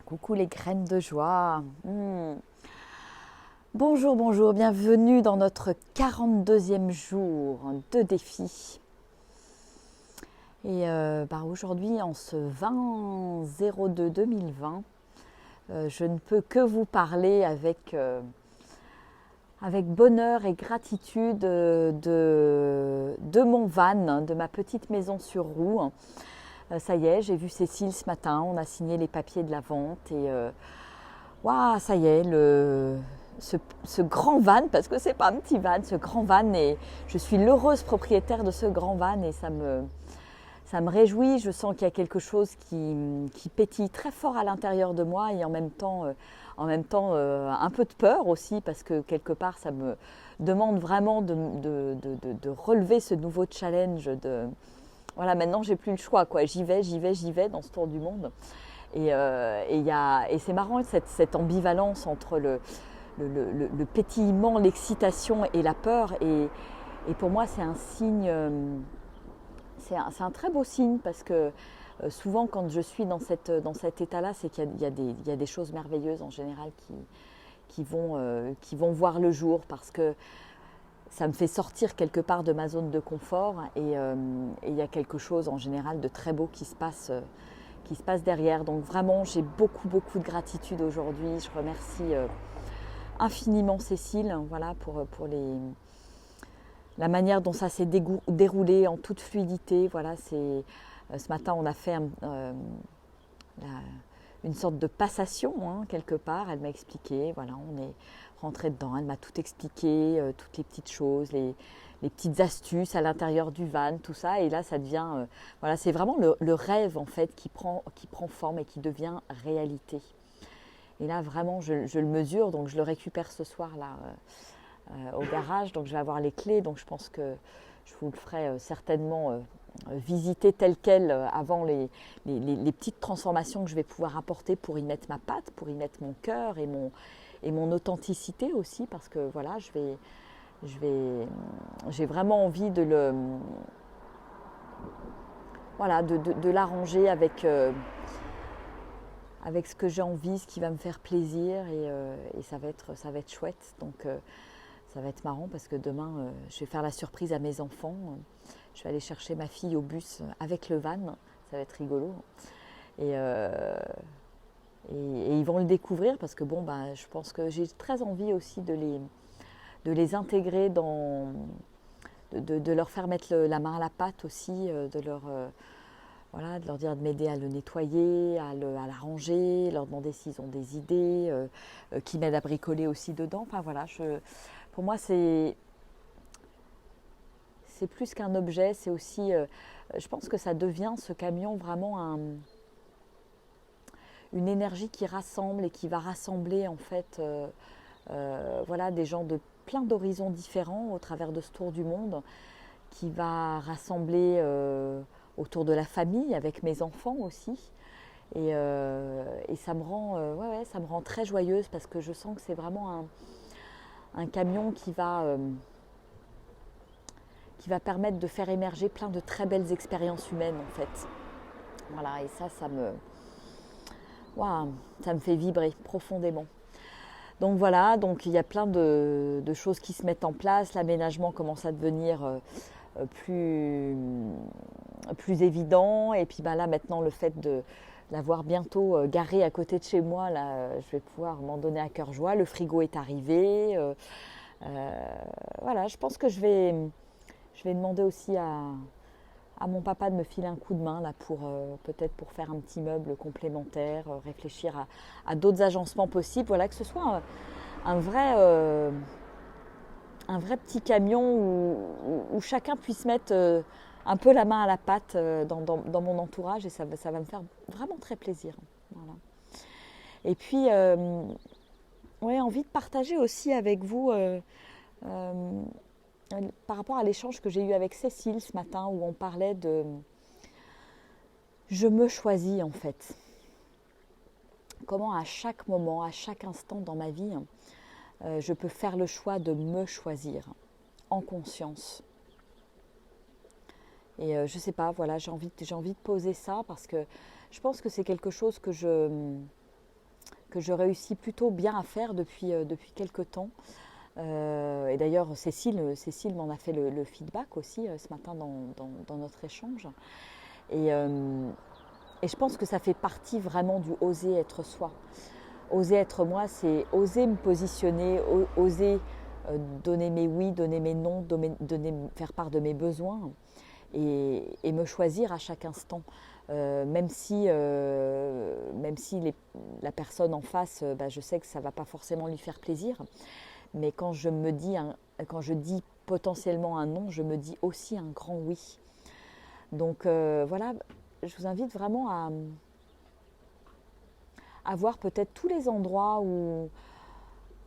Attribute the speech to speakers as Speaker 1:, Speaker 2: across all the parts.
Speaker 1: Coucou les graines de joie. Bonjour, bonjour, bienvenue dans notre 42e jour de défi. Et aujourd'hui, en ce 20-02-2020, je ne peux que vous parler avec bonheur et gratitude de mon van, de ma petite maison sur roue. Ça y est, j'ai vu Cécile ce matin, on a signé les papiers de la vente et waouh, ça y est, ce grand van, parce que c'est pas un petit van, ce grand van, et je suis l'heureuse propriétaire de ce grand van et ça me réjouit. Je sens qu'il y a quelque chose qui pétille très fort à l'intérieur de moi et en même temps un peu de peur aussi, parce que quelque part ça me demande vraiment de relever ce nouveau challenge. Voilà, maintenant j'ai plus le choix, quoi. J'y vais dans ce tour du monde. Et c'est marrant cette ambivalence entre le pétillement, l'excitation et la peur. Et pour moi, c'est un signe, c'est un très beau signe, parce que souvent, quand je suis dans cet état-là, c'est qu'il y a des choses merveilleuses en général qui vont voir le jour, parce que ça me fait sortir quelque part de ma zone de confort, et il y a quelque chose en général de très beau qui se passe derrière. Donc vraiment, j'ai beaucoup de gratitude aujourd'hui. Je remercie infiniment Cécile, voilà, pour la manière dont ça s'est déroulé en toute fluidité. Voilà, ce matin, on a fait une sorte de passation, quelque part. Elle m'a expliqué, voilà, on est rentré dedans, elle m'a tout expliqué, toutes les petites choses, les petites astuces à l'intérieur du van, tout ça. Et là, ça devient, voilà, c'est vraiment le rêve en fait qui prend forme et qui devient réalité. Et là, vraiment, je le mesure, donc je le récupère ce soir là au garage. Donc je vais avoir les clés, donc je pense que je vous le ferai certainement visiter tel quel avant les petites transformations que je vais pouvoir apporter pour y mettre ma patte, pour y mettre mon cœur et mon authenticité aussi, parce que voilà, j'ai vraiment envie de l'arranger avec ce que j'ai envie, ce qui va me faire plaisir, et ça va être chouette. Donc ça va être marrant, parce que demain je vais faire la surprise à mes enfants. Je vais aller chercher ma fille au bus avec le van, ça va être rigolo. Et ils vont le découvrir, parce que je pense que j'ai très envie aussi de les intégrer de leur faire mettre la main à la pâte aussi, de leur dire de m'aider à le nettoyer, à l'arranger, leur demander s'ils ont des idées, qui m'aident à bricoler aussi dedans. Enfin voilà, pour moi c'est plus qu'un objet, c'est aussi, je pense que ça devient, ce camion, vraiment une énergie qui rassemble et qui va rassembler en fait des gens de plein d'horizons différents au travers de ce tour du monde, qui va rassembler autour de la famille, avec mes enfants aussi. Et ça me rend ça me rend très joyeuse, parce que je sens que c'est vraiment un camion qui va permettre de faire émerger plein de très belles expériences humaines en fait. Voilà, et ça me fait vibrer profondément. Donc voilà, donc il y a plein de choses qui se mettent en place. L'aménagement commence à devenir plus évident. Et puis là maintenant, le fait de l'avoir bientôt garé à côté de chez moi, là, je vais pouvoir m'en donner à cœur joie. Le frigo est arrivé. Voilà, je pense que je vais demander aussi à mon papa de me filer un coup de main là, peut-être pour faire un petit meuble complémentaire, réfléchir à d'autres agencements possibles. Voilà, que ce soit un vrai petit camion où chacun puisse mettre un peu la main à la pâte dans mon entourage, et ça va me faire vraiment très plaisir. Voilà. Et puis, envie de partager aussi avec vous par rapport à l'échange que j'ai eu avec Cécile ce matin, où on parlait de je me choisis en fait. Comment à chaque moment, à chaque instant dans ma vie, je peux faire le choix de me choisir en conscience. Et je ne sais pas, voilà, j'ai envie de poser ça, parce que je pense que c'est quelque chose que je que je réussis plutôt bien à faire depuis quelques temps. Et d'ailleurs, Cécile m'en a fait le feedback aussi ce matin dans notre échange. Et, et je pense que ça fait partie vraiment du oser être soi. Oser être moi, c'est oser me positionner, oser donner mes oui, donner mes non, faire part de mes besoins et me choisir à chaque instant. Même si la personne en face, je sais que ça ne va pas forcément lui faire plaisir, mais quand je dis potentiellement un non, je me dis aussi un grand oui. Donc voilà, je vous invite vraiment à voir peut-être tous les endroits où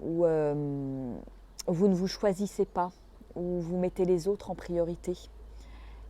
Speaker 1: vous ne vous choisissez pas, où vous mettez les autres en priorité.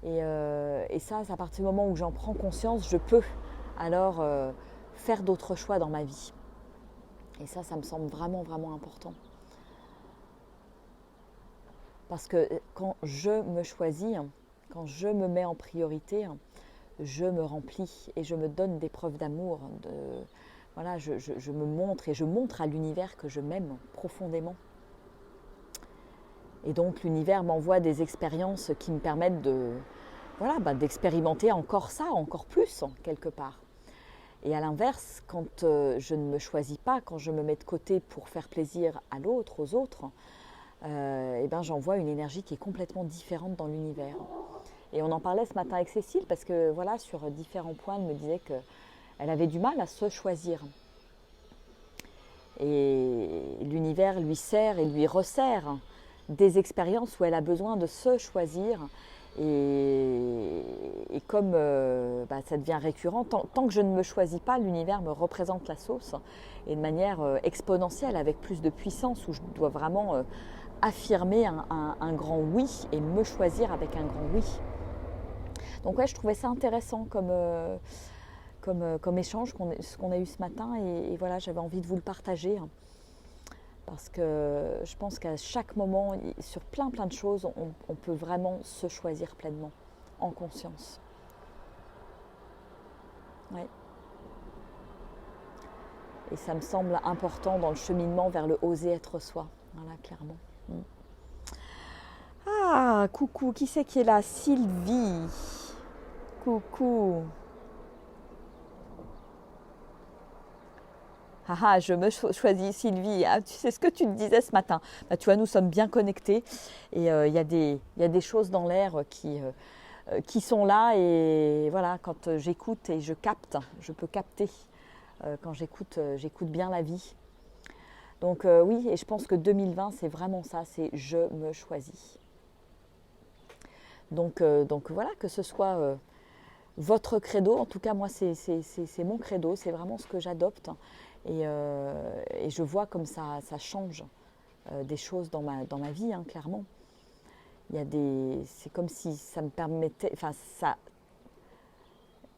Speaker 1: Et ça, à partir du moment où j'en prends conscience, je peux alors faire d'autres choix dans ma vie. Et ça me semble vraiment, vraiment important. Parce que quand je me choisis, quand je me mets en priorité, je me remplis et je me donne des preuves d'amour. Voilà, je me montre et je montre à l'univers que je m'aime profondément. Et donc l'univers m'envoie des expériences qui me permettent d'expérimenter encore ça, encore plus quelque part. Et à l'inverse, quand je ne me choisis pas, quand je me mets de côté pour faire plaisir à l'autre, aux autres, j'envoie une énergie qui est complètement différente dans l'univers. Et on en parlait ce matin avec Cécile parce que voilà, sur différents points, elle me disait qu'elle avait du mal à se choisir. Et l'univers lui sert et lui resserre des expériences où elle a besoin de se choisir. Et comme ça devient récurrent, tant que je ne me choisis pas, l'univers me représente la sauce et de manière exponentielle, avec plus de puissance, où je dois vraiment affirmer un grand oui et me choisir avec un grand oui. Donc ouais, je trouvais ça intéressant comme échange ce qu'on a eu ce matin et voilà, j'avais envie de vous le partager parce que je pense qu'à chaque moment, sur plein de choses, on peut vraiment se choisir pleinement, en conscience. Ouais. Et ça me semble important dans le cheminement vers le oser être soi, voilà, clairement. Ah, coucou, qui c'est qui est là? Sylvie. Coucou. Ah, je me choisis Sylvie. Ah, tu sais ce que tu te disais ce matin. Tu vois, nous sommes bien connectés et il y a des choses dans l'air qui sont là et voilà, quand j'écoute et je peux capter. Quand j'écoute bien la vie. Donc oui, et je pense que 2020, c'est vraiment ça, c'est je me choisis. Donc voilà, que ce soit votre credo, en tout cas moi c'est mon credo, c'est vraiment ce que j'adopte. Et je vois comme ça change des choses dans ma vie, hein, clairement. C'est comme si ça me permettait,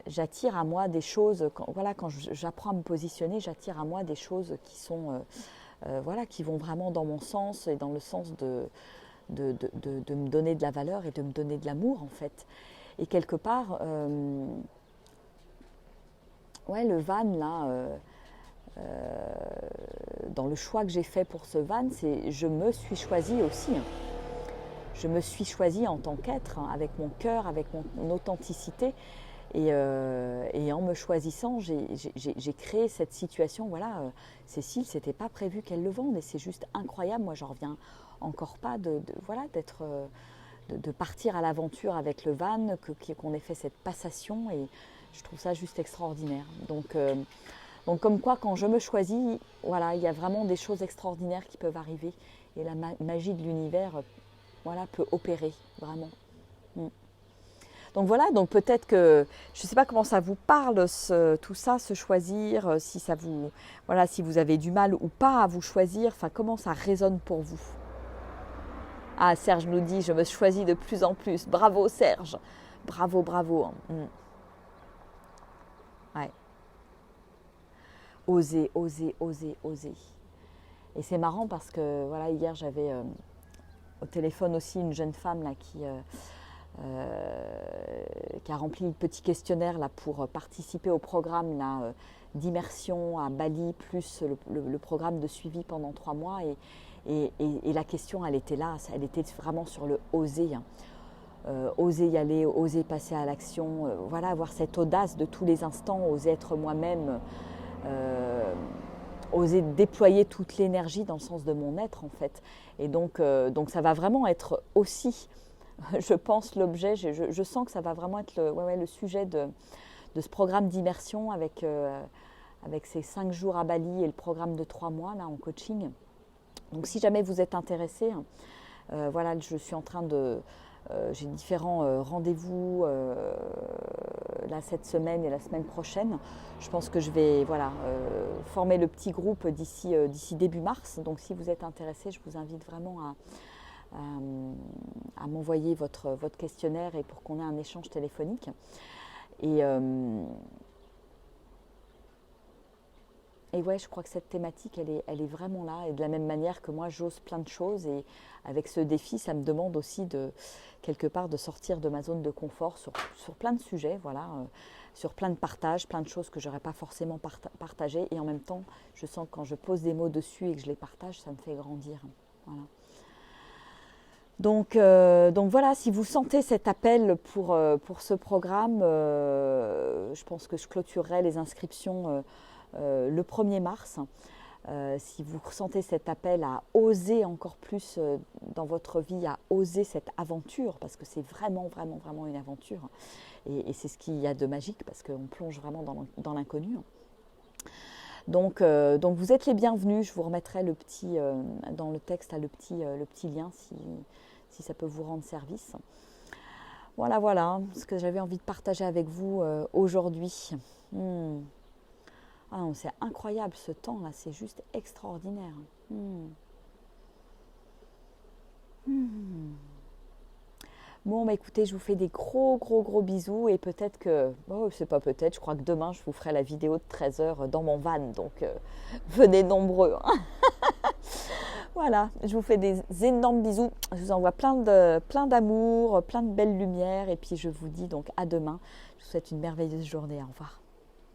Speaker 1: j'attire à moi des choses, quand j'apprends à me positionner, j'attire à moi des choses qui sont, qui vont vraiment dans mon sens et dans le sens de me donner de la valeur et de me donner de l'amour en fait. Et quelque part, le van là, dans le choix que j'ai fait pour ce van, je me suis choisie aussi. Je me suis choisie en tant qu'être, avec mon cœur, avec mon authenticité. Et en me choisissant, j'ai créé cette situation. Voilà, Cécile, c'était pas prévu qu'elle le vende et c'est juste incroyable. Moi, j'en reviens encore pas de partir à l'aventure avec le van, qu'on ait fait cette passation et je trouve ça juste extraordinaire. Donc comme quoi, quand je me choisis, voilà, il y a vraiment des choses extraordinaires qui peuvent arriver et la magie de l'univers, peut opérer vraiment. Donc voilà, donc peut-être que, je ne sais pas comment ça vous parle, tout ça, se choisir, si vous avez du mal ou pas à vous choisir, comment ça résonne pour vous. Ah, Serge nous dit, je me choisis de plus en plus. Bravo Serge, bravo. Ouais. Oser. Et c'est marrant parce que, hier j'avais au téléphone aussi une jeune femme là qui qui a rempli le petit questionnaire là, pour participer au programme là, d'immersion à Bali, plus le programme de suivi pendant 3 mois. Et la question, elle était là, elle était vraiment sur le oser. Hein. Oser y aller, oser passer à l'action, voilà, avoir cette audace de tous les instants, oser être moi-même, oser déployer toute l'énergie dans le sens de mon être en fait. Et donc ça va vraiment être aussi, je pense, l'objet, je sens que ça va vraiment être le sujet de ce programme d'immersion avec ces 5 jours à Bali et le programme de 3 mois là, en coaching. Donc si jamais vous êtes intéressé, voilà, je suis en train de... j'ai différents rendez-vous là, cette semaine et la semaine prochaine. Je pense que je vais former le petit groupe d'ici début mars. Donc si vous êtes intéressé, je vous invite vraiment à m'envoyer votre questionnaire et pour qu'on ait un échange téléphonique. Et ouais, je crois que cette thématique, elle est vraiment là. Et de la même manière que moi, j'ose plein de choses. Et avec ce défi, ça me demande aussi quelque part de sortir de ma zone de confort sur plein de sujets, voilà, sur plein de partages, plein de choses que je n'aurais pas forcément partagées. Et en même temps, je sens que quand je pose des mots dessus et que je les partage, ça me fait grandir. Voilà. Donc voilà, si vous sentez cet appel pour ce programme, je pense que je clôturerai les inscriptions le 1er mars. Si vous ressentez cet appel à oser encore plus dans votre vie, à oser cette aventure, parce que c'est vraiment, vraiment, vraiment une aventure. Et c'est ce qu'il y a de magique, parce qu'on plonge vraiment dans l'inconnu. Donc vous êtes les bienvenus. Je vous remettrai dans le texte là, le petit lien si ça peut vous rendre service. Voilà ce que j'avais envie de partager avec vous aujourd'hui. Ah non, c'est incroyable ce temps là, c'est juste extraordinaire. Bon, écoutez, je vous fais des gros bisous et peut-être que, c'est pas peut-être, je crois que demain je vous ferai la vidéo de 13h dans mon van, donc venez nombreux. Hein. Voilà, je vous fais des énormes bisous, je vous envoie plein d'amour, plein de belles lumières et puis je vous dis donc à demain. Je vous souhaite une merveilleuse journée, au revoir.